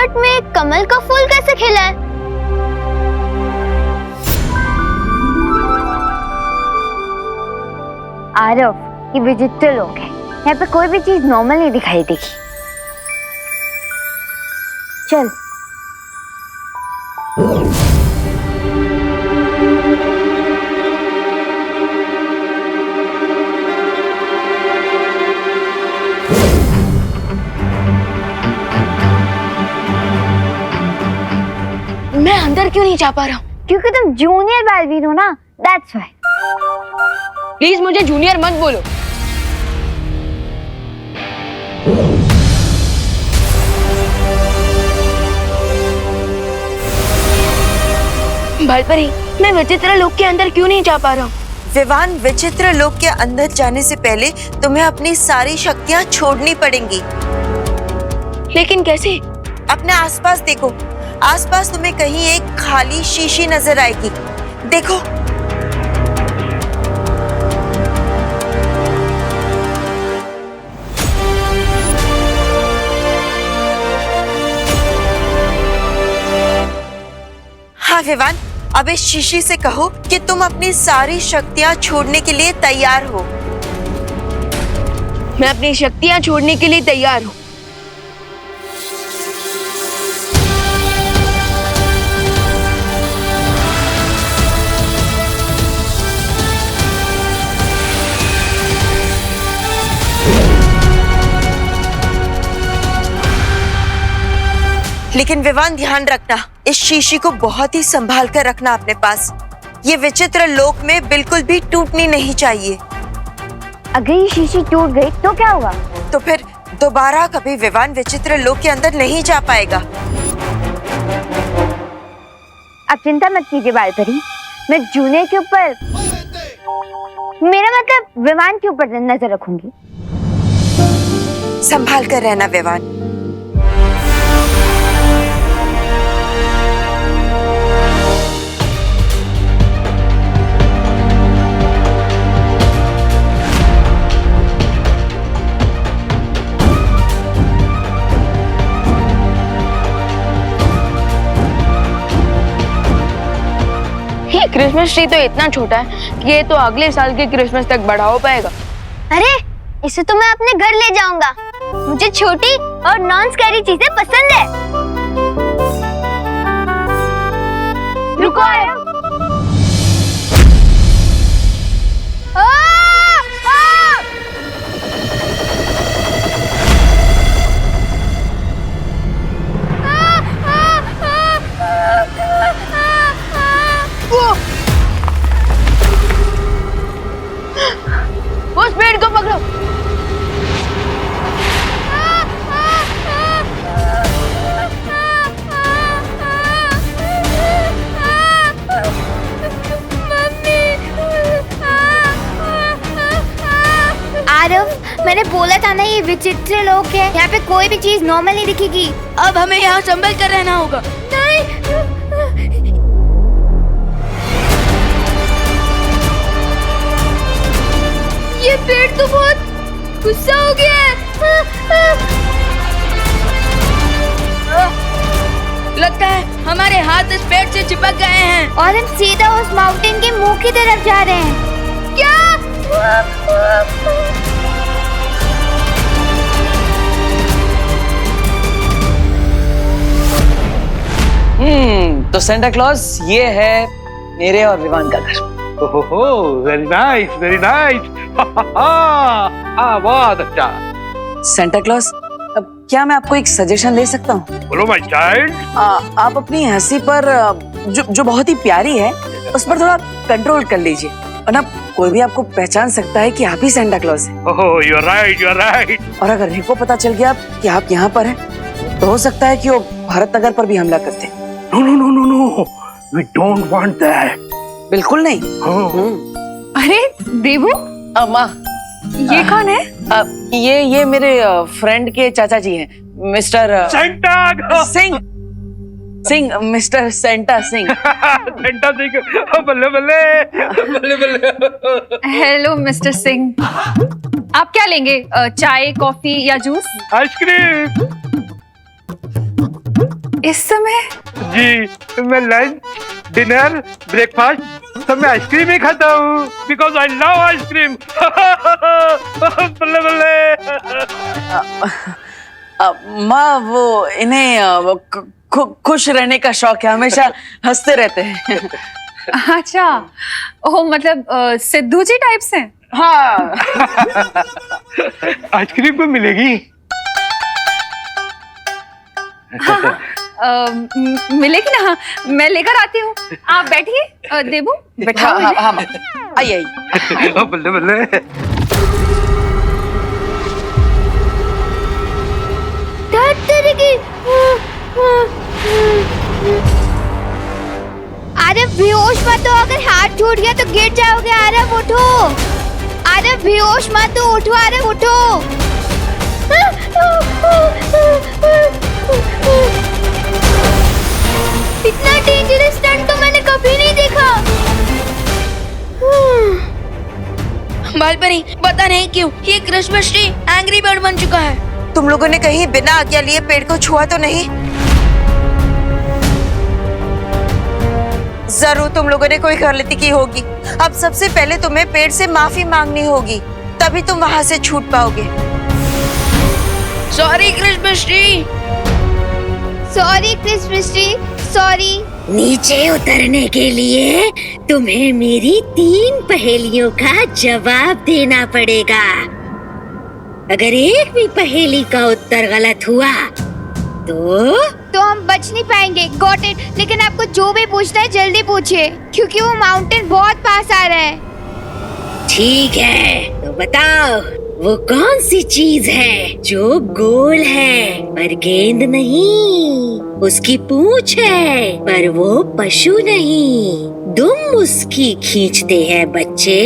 Shirt में कमल का फूल कैसे खिला है? आरव, ये विचित्र लोग हैं। यहाँ पे कोई भी चीज नॉर्मल नहीं दिखाई देगी। चल। मैं अंदर क्यों नहीं जा पा रहा हूँ? क्योंकि तुम जूनियर बालवीर हो ना, दैट्स व्हाई। प्लीज मुझे जूनियर मत बोलो। भलपरी, मैं विचित्र लोक के अंदर क्यों नहीं जा पा रहा हूँ? विवान, विचित्र लोक के अंदर जाने से पहले तुम्हें अपनी सारी शक्तियाँ छोड़नी पड़ेंगी। लेकिन कैसे? अपने आसपास देखो, आसपास तुम्हें कहीं एक खाली शीशी नजर आएगी। देखो। हाँ विवान, अब इस शीशी से कहो कि तुम अपनी सारी शक्तियाँ छोड़ने के लिए तैयार हो। मैं अपनी शक्तियाँ छोड़ने के लिए तैयार हूँ। लेकिन विवान, ध्यान रखना, इस शीशी को बहुत ही संभाल कर रखना अपने पास। ये विचित्र लोक में बिल्कुल भी टूटनी नहीं चाहिए। अगर ये शीशी टूट गई तो क्या होगा? तो फिर दोबारा कभी विवान विचित्र लोक के अंदर नहीं जा पाएगा। अब चिंता मत कीजिए बालपरी, मैं जूनियर के ऊपर, मेरा मतलब विवान के ऊपर नजर रखूंगी। संभाल कर रहना विवान। क्रिसमस ट्री तो इतना छोटा है कि ये तो अगले साल के क्रिसमस तक बड़ा हो पाएगा। अरे, इसे तो मैं अपने घर ले जाऊंगा। मुझे छोटी और नॉन स्कैरी चीजें पसंद है। रुको। उस पेड़ को पकड़ो। आरव, मैंने बोला था ना, ये विचित्र लोग है। यहाँ पे कोई भी चीज नॉर्मल नहीं दिखेगी। अब हमें यहाँ संभल कर रहना होगा। नहीं। ये पेड़ तो बहुत गुस्सा हो गया है। लगता है हमारे हाथ इस पेड़ से चिपक गए हैं और हम सीधा उस माउंटेन के मुंह की तरफ जा रहे हैं। क्या? तो सेंटा क्लॉज, ये है मेरे और विवान का घर। ओहो, वेरी नाइस, वेरी नाइस। बहुत अच्छा। सेंटा क्लॉज, अब क्या मैं आपको एक सजेशन दे सकता हूँ? बोलो माय चाइल्ड। आप अपनी हंसी पर जो बहुत ही प्यारी है, उस पर थोड़ा कंट्रोल कर लीजिए, वरना कोई भी आपको पहचान सकता है कि आप ही सेंटा क्लॉज हैं। Oh, you are right, you are right. और अगर रिको पता चल गया कि आप यहाँ पर हैं, तो हो सकता है कि वो भारत नगर पर भी हमला करते हैं। No no no no no, we don't want that. बिल्कुल नहीं। अरे देवू, अम्मा, ये कौन है? ये मेरे फ्रेंड के चाचा जी हैं, mister Santa Singh, mister Santa Singh. Santa Singh, बल्ले बल्ले बल्ले बल्ले। हेलो मिस्टर सिंह, आप क्या लेंगे? चाय, कॉफी या जूस? आइसक्रीम। इस समय? जी, मैं लंच, डिनर, ब्रेकफास्ट सब मैं आइसक्रीम ही खाता हूँ बिकॉज आई लव आइसक्रीम। बल्ले बल्ले। माँ वो इन्हें खुश रहने का शौक है, हमेशा हंसते रहते हैं। अच्छा, ओ मतलब सिद्धू जी टाइप से? हाँ। आइसक्रीम को मिलेगी? मिलेगी ना, मैं लेकर आती हूँ। आप बैठिए, देबू बैठाओ। हाँ, हाँ, हाँ, आइए आइए। बल्ले बल्ले। अरे बेहोश मत हो, अगर हाथ छूट गया तो गिर जाओगे। अरे उठो, अरे बेहोश मत हो, उठो, अरे उठो। इतना डेंजरस स्टंट तो मैंने कभी नहीं देखा। बालपरी, पता नहीं क्यों ये क्रिसमस ट्री एंग्री बर्ड बन चुका है। तुम लोगों ने कहीं बिना आज्ञा लिए पेड़ को छुआ तो नहीं? जरूर तुम लोगों ने कोई गलती की होगी। अब सबसे पहले तुम्हें पेड़ से माफी मांगनी होगी, तभी तुम वहाँ से छूट पाओगे। Sorry Christmas tree. Sorry Christmas tree, sorry. नीचे उतरने के लिए तुम्हें मेरी 3 पहेलियों का जवाब देना पड़ेगा। अगर एक भी पहेली का उत्तर गलत हुआ तो हम बच नहीं पाएंगे। Got it. लेकिन आपको जो भी पूछना है जल्दी पूछिए, क्योंकि वो माउंटेन बहुत पास आ रहा है। ठीक है, तो बताओ वो कौन सी चीज है जो गोल है पर गेंद नहीं, उसकी पूंछ है पर वो पशु नहीं, दुम उसकी खींचते हैं बच्चे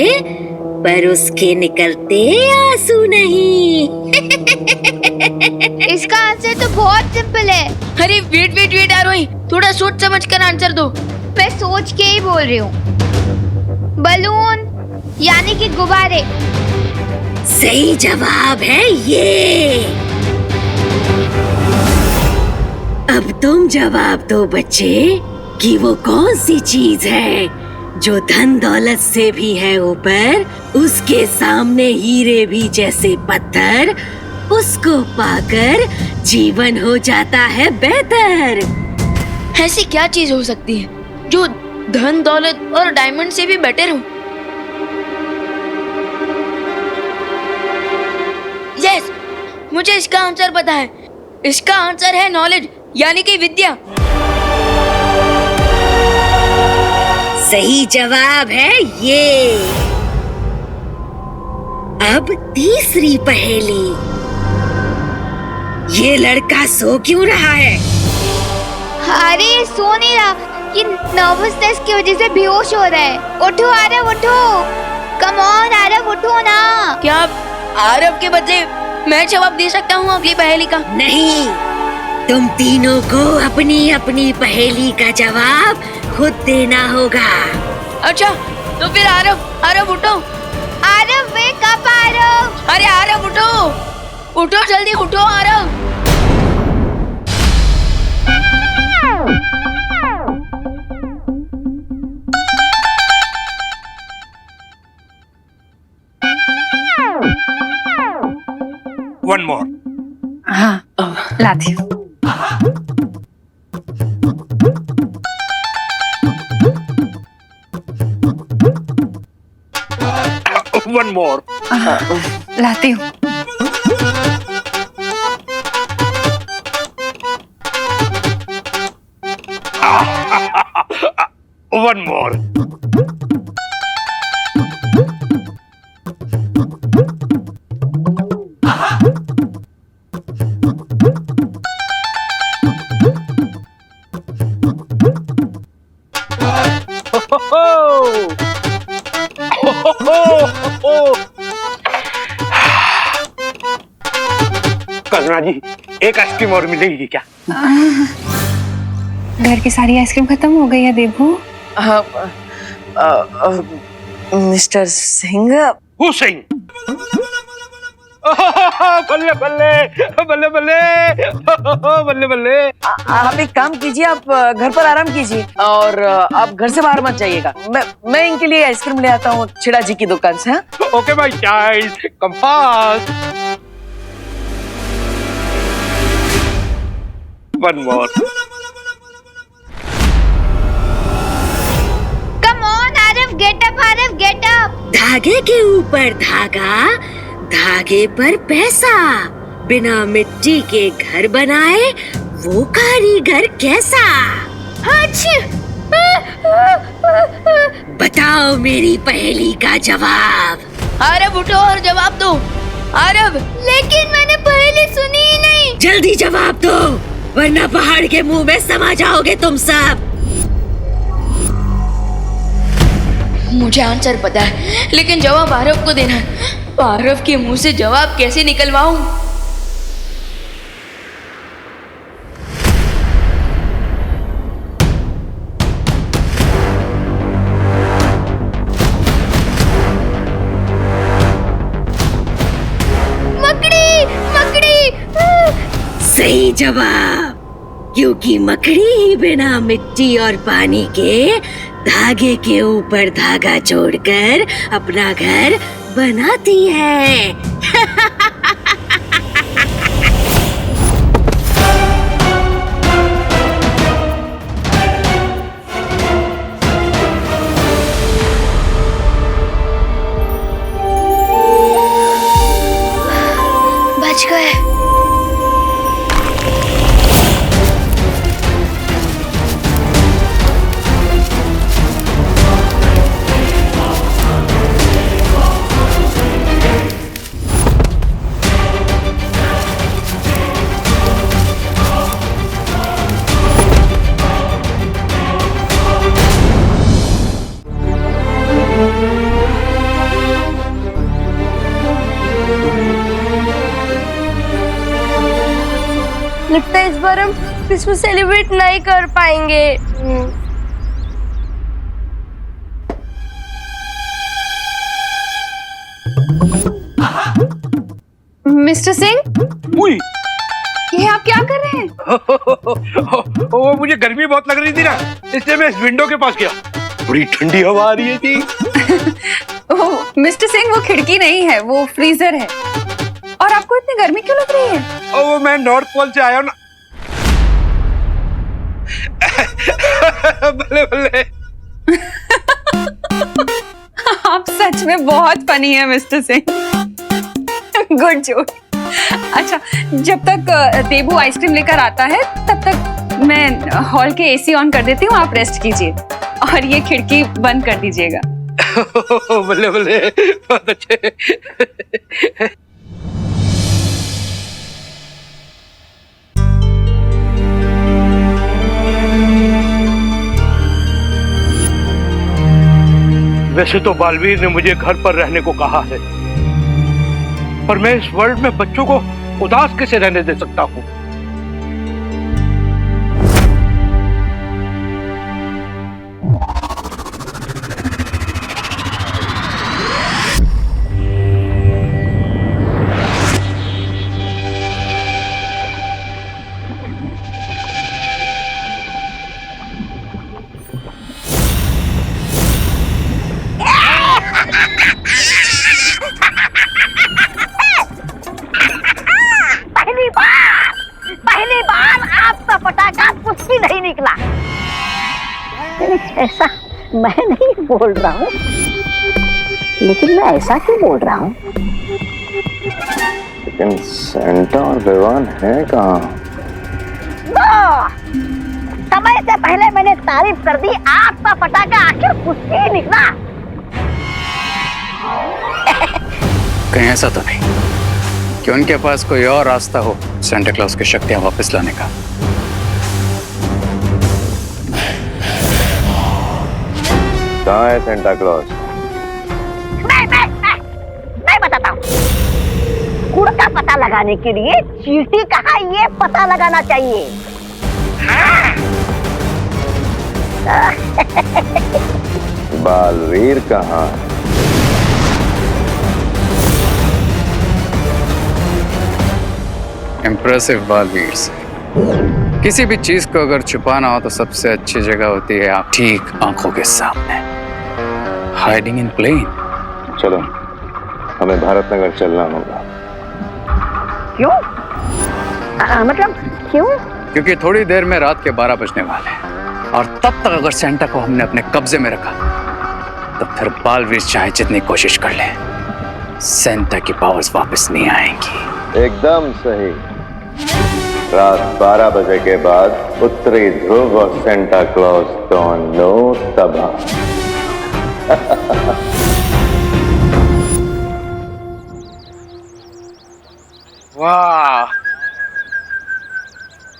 पर उसके निकलते आंसू नहीं। इसका आंसर तो बहुत सिंपल है। अरे वेट वेट वेट आरोही, थोड़ा सोच समझ कर आंसर दो। मैं सोच के ही बोल रही हूँ। बलून, यानी कि गुब्बारे। सही जवाब है ये। अब तुम जवाब दो बच्चे कि वो कौन सी चीज है जो धन दौलत से भी है ऊपर, उसके सामने हीरे भी जैसे पत्थर, उसको पाकर जीवन हो जाता है बेहतर। ऐसी क्या चीज हो सकती है जो धन दौलत और डायमंड से भी बेटर हो? यस, मुझे इसका आंसर पता है। इसका आंसर है नॉलेज, यानी कि विद्या। सही जवाब है ये। अब तीसरी पहेली। ये लड़का सो क्यों रहा है? अरे सो नहीं रहा, ये नर्वसनेस की वजह से बेहोश हो रहा है। उठो आरव, उठो। कम ऑन आरव, उठो ना। क्या आप आरव के बदले मैं जवाब दे सकता हूँ अगली पहेली का? नहीं, तुम तीनों को अपनी अपनी पहेली का जवाब खुद देना होगा। अच्छा, तो फिर आरव उठो। Aarav wake up Aarav. अरे आरव उठो, उठो जल्दी उठो आरव। One more. हाँ, लाती हूँ। One more. लाती हूँ। One more. कल्पना जी, एक आइसक्रीम और मिलेगी क्या? घर की सारी आइसक्रीम खत्म हो गई है देबू। मिस्टर सिंह, हुसैन, बल्ले बल्ले बल्ले बल्ले बल्ले बल्ले। आप एक काम कीजिए, आप घर पर आराम कीजिए और आप घर से बाहर मत जाइएगा। मैं इनके लिए आइसक्रीम ले आता हूँ छिड़ा जी की दुकान से। हाँ? Okay my child, come fast. One more. Come on Aarav, get up Aarav, get up. धागे के ऊपर धागा, धागे पर पैसा, बिना मिट्टी के घर बनाए वो कारीगर कैसा? बताओ मेरी पहेली का जवाब। आरव उठो और जवाब दो। आरव, लेकिन मैंने पहले सुनी ही नहीं। जल्दी जवाब दो, वरना पहाड़ के मुंह में समा जाओगे तुम सब। मुझे आंसर पता है, लेकिन जवाब आरव को देना है। आरव के मुंह से जवाब कैसे निकलवाऊं? मकड़ी, मकड़ी। सही जवाब, क्योंकि मकड़ी ही बिना मिट्टी और पानी के धागे के ऊपर धागा जोड़कर अपना घर बनाती है। बच गए। लगता है इस बार हम क्रिसमस सेलिब्रेट नहीं कर पाएंगे। मिस्टर सिंह, उई, ये आप क्या कर रहे हैं? वो मुझे गर्मी बहुत लग रही थी ना, इसलिए मैं इस विंडो के पास गया। बड़ी ठंडी हवा आ रही थी। मिस्टर सिंह, वो खिड़की नहीं है, वो फ्रीजर है। और आपको इतनी गर्मी क्यों लग रही है? वो मैं नॉर्थ पोल से आया हूँ ना। बल्ले बल्ले। आप सच में बहुत फनी है मिस्टर सिंह। Good joke. अच्छा, जब तक देबू आइसक्रीम लेकर आता है तब तक मैं हॉल के एसी ऑन कर देती हूँ, आप रेस्ट कीजिए और ये खिड़की बंद कर दीजिएगा। बल्ले बल्ले, बहुत अच्छे। वैसे तो बालवीर ने मुझे घर पर रहने को कहा है, पर मैं इस वर्ल्ड में बच्चों को उदास कैसे रहने दे सकता हूँ? पहली बार आपका पटाखा कुछ भी नहीं निकला। ऐसा मैं नहीं बोल रहा हूँ, लेकिन मैं ऐसा क्यों बोल रहा हूँ? लेकिन सेंटा और विवान है कहाँ? समय से पहले मैंने तारीफ कर दी, आपका पटाखा आखिर कुछ भी निकला। कहीं ऐसा तो नहीं कि उनके पास कोई और रास्ता हो सेंटा क्लॉज की शक्तियां वापस लाने का? कहाँ है सेंटा क्लॉज? मैं बताता हूँ। गुड़ का पता लगाने के लिए चींटी कहाँ, ये पता लगाना चाहिए। बालवीर कहाँ? इम्प्रेसिव बालवीर से। किसी भी चीज को अगर छुपाना हो तो सबसे अच्छी जगह होती है आप ठीक आंखों के सामने, हाइडिंग इन प्लेन। चलो, हमें भारत नगर चलना होगा। क्यों? मतलब क्यों? क्योंकि थोड़ी देर में रात के 12 बजने वाले हैं और तब तक अगर सेंटा को हमने अपने कब्जे में रखा तो फिर बालवीर चाहे जितनी कोशिश कर ले, सेंटा की पावर्स वापस नहीं आएंगी। एकदम सही। रात 12 बजे के बाद उत्तरी ध्रुव और सेंटा क्लॉज दोनों तबाह। वाह!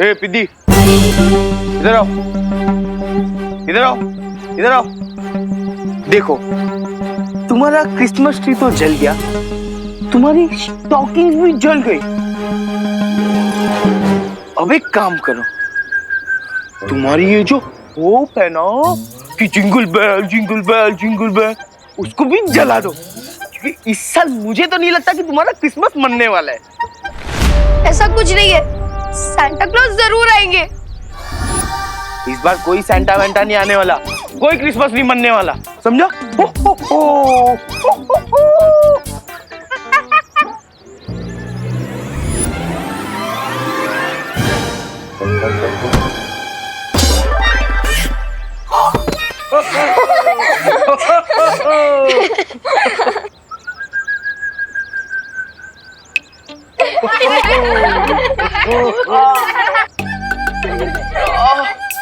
ए पिद्दी, इधर आओ, इधर आओ, इधर आओ। देखो, तुम्हारा क्रिसमस ट्री तो जल गया, तुम्हारी स्टॉकिंग भी जल गई। अब एक काम करो, तुम्हारी ये जो होप है ना कि jingle bell jingle bell jingle bell, उसको भी जला दो, क्योंकि इस साल मुझे तो नहीं लगता कि तुम्हारा क्रिसमस मनने वाला है। ऐसा कुछ नहीं है, सांता क्लॉज जरूर आएंगे। इस बार कोई सैंटा वैंटा नहीं आने वाला, कोई क्रिसमस नहीं मनने वाला, समझा? हो, हो, हो, हो, हो, हो।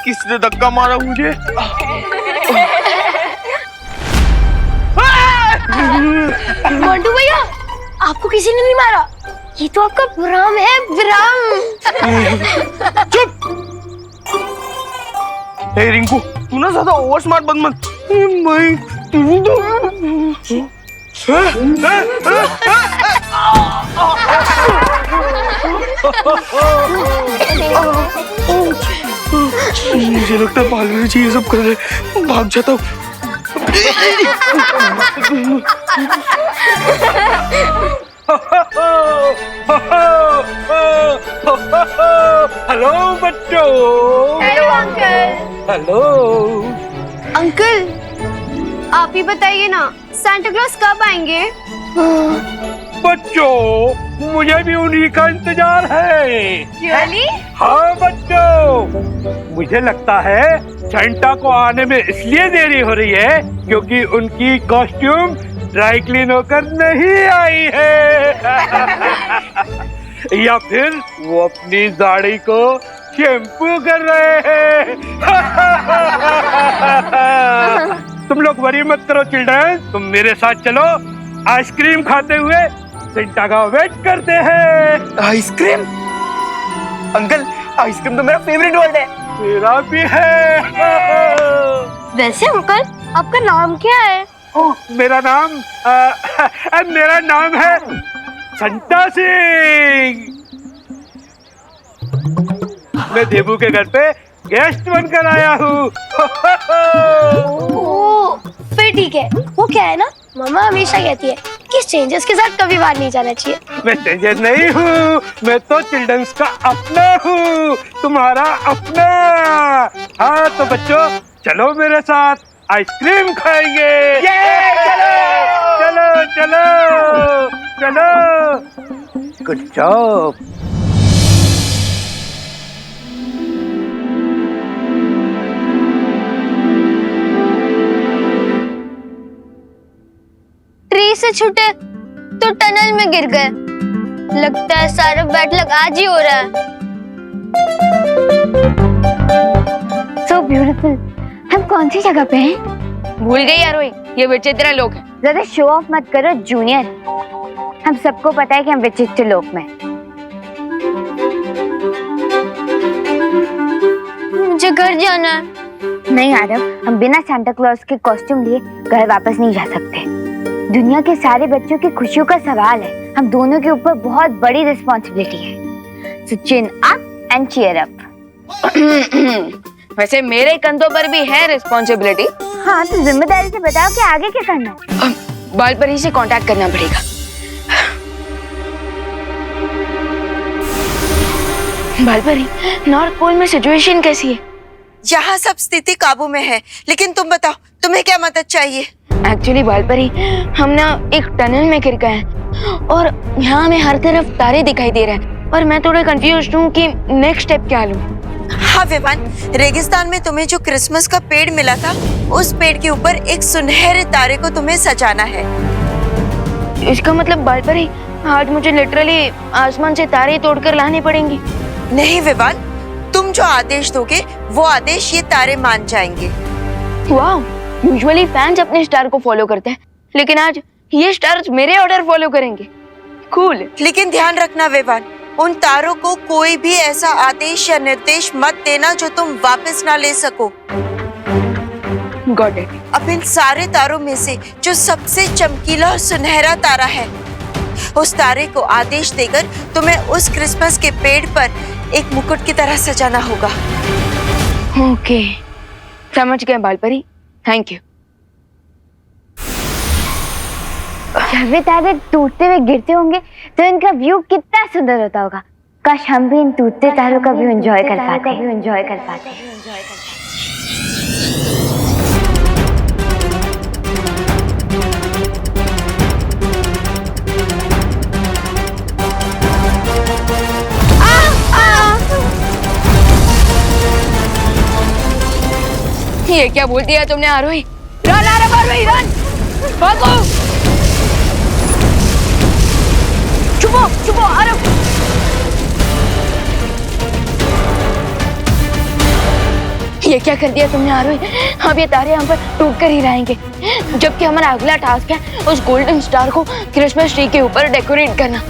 किसने धक्का मारा मुझे? मोंटू भैया, आपको किसी ने नहीं मारा, ये तो आपका भ्रम है, भ्रम। चुप! हे रिंकू, तू ना ज्यादा ओवर स्मार्ट बन मत। मैं तू तो मुझे लगता है बालवीर जी ये सब कर रहे, भाग जाता हूँ। हेलो बच्चों। Hello uncle. हेलो अंकल, आप ही बताइए ना, सांता क्लॉज कब आएंगे? बच्चों, मुझे भी उन्हीं का इंतजार है। Really? हाँ बच्चों, मुझे लगता है सेंटा को आने में इसलिए देरी हो रही है क्योंकि उनकी कॉस्ट्यूम ड्राई क्लीन होकर नहीं आई है। या फिर वो अपनी दाढ़ी को शैम्पू कर रहे हैं। तुम लोग वरी मत करो चिल्ड्रन, तुम मेरे साथ चलो, आइसक्रीम खाते हुए सेंटा का वेट करते हैं। आइसक्रीम? अंकल, आइसक्रीम तो मेरा फेवरेट वर्ड है। मेरा भी है। वैसे अंकल, आपका नाम क्या है? ओह, मेरा नाम है संता सिंह। मैं देबू के घर पे गेस्ट बनकर आया हूँ। ओह, फिर ठीक है। वो क्या है ना, मामा हमेशा कहती है कि स्ट्रेंजर्स के साथ कभी बाहर नहीं जाना चाहिए। मैं स्ट्रेंजर नहीं हूँ, मैं तो चिल्ड्रंस का अपना हूँ, तुम्हारा अपना। हाँ तो बच्चों, चलो मेरे साथ, आइसक्रीम खाएंगे। चलो चलो चलो। Good job. ट्री से छूटे तो टनल में गिर गए। लगता है सारा बैड लक आज ही हो रहा है। So beautiful। हम कौन सी जगह पे हैं? भूल गई यारोई, ये विचित्र लोग हैं। ज्यादा शो ऑफ मत करो जूनियर, हम सबको पता है कि हम विचित्र लोक में। मुझे घर जाना है। नहीं आरव, हम बिना सांता क्लॉज के कॉस्ट्यूम लिए घर वापस नहीं जा सकते। दुनिया के सारे बच्चों की खुशियों का सवाल है, हम दोनों के ऊपर बहुत बड़ी रिस्पॉन्सिबिलिटी है। So chin up and cheer up। वैसे मेरे कंधों पर भी है रिस्पॉन्सिबिलिटी। हाँ तो जिम्मेदारी से बताओ कि आगे क्या करना है। बाल पर ही से कांटेक्ट करना पड़ेगा। बालपरी, नॉर्थ पोल में सिचुएशन कैसी है? यहाँ सब स्थिति काबू में है, लेकिन तुम बताओ तुम्हें क्या मदद चाहिए? एक्चुअली बालपरी, हम ना एक टनल में गिर गए हैं और यहाँ हमें हर तरफ तारे दिखाई दे रहे हैं और मैं थोड़ा कंफ्यूज हूँ कि नेक्स्ट स्टेप क्या लूँ। हाँ विवान, रेगिस्तान में तुम्हें जो क्रिसमस का पेड़ मिला था, उस पेड़ के ऊपर एक सुनहरे तारे को तुम्हें सजाना है। इसका मतलब बालपरी, आज मुझे लिटरली आसमान से तारे तोड़कर लाने पड़ेंगे? नहीं विवान, तुम जो आदेश दोगे वो आदेश ये तारे मान जाएंगे। वाह, यूजुअली फैंस अपने स्टार को फॉलो करते हैं, लेकिन आज ये स्टार्स मेरे ऑर्डर फॉलो करेंगे। कूल। लेकिन ध्यान रखना विवान, उन तारों को कोई भी ऐसा आदेश या निर्देश मत देना जो तुम वापस ना ले सको। Got it. अब इन सारे तारों में से जो सबसे चमकीला और सुनहरा तारा है, उस तारे को आदेश देकर तुम्हें उस क्रिसमस के पेड़ पर एक मुकुट की तरह सजाना होगा। ओके, समझ गए बालपरी, थैंक यू। जब भी तारे टूटते हुए गिरते होंगे तो इनका व्यू कितना सुंदर होता होगा। काश हम भी इन टूटते तारों का व्यू एंजॉय कर पाते। ये क्या बोल दिया तुमने आरोही? रन आरोही, रन! भागो! छुपो आरोही! ये क्या कर दिया तुमने आरोही? अब ये तारे हम पर टूट कर ही रहेंगे, जबकि हमारा अगला टास्क है उस गोल्डन स्टार को क्रिसमस ट्री के ऊपर डेकोरेट करना।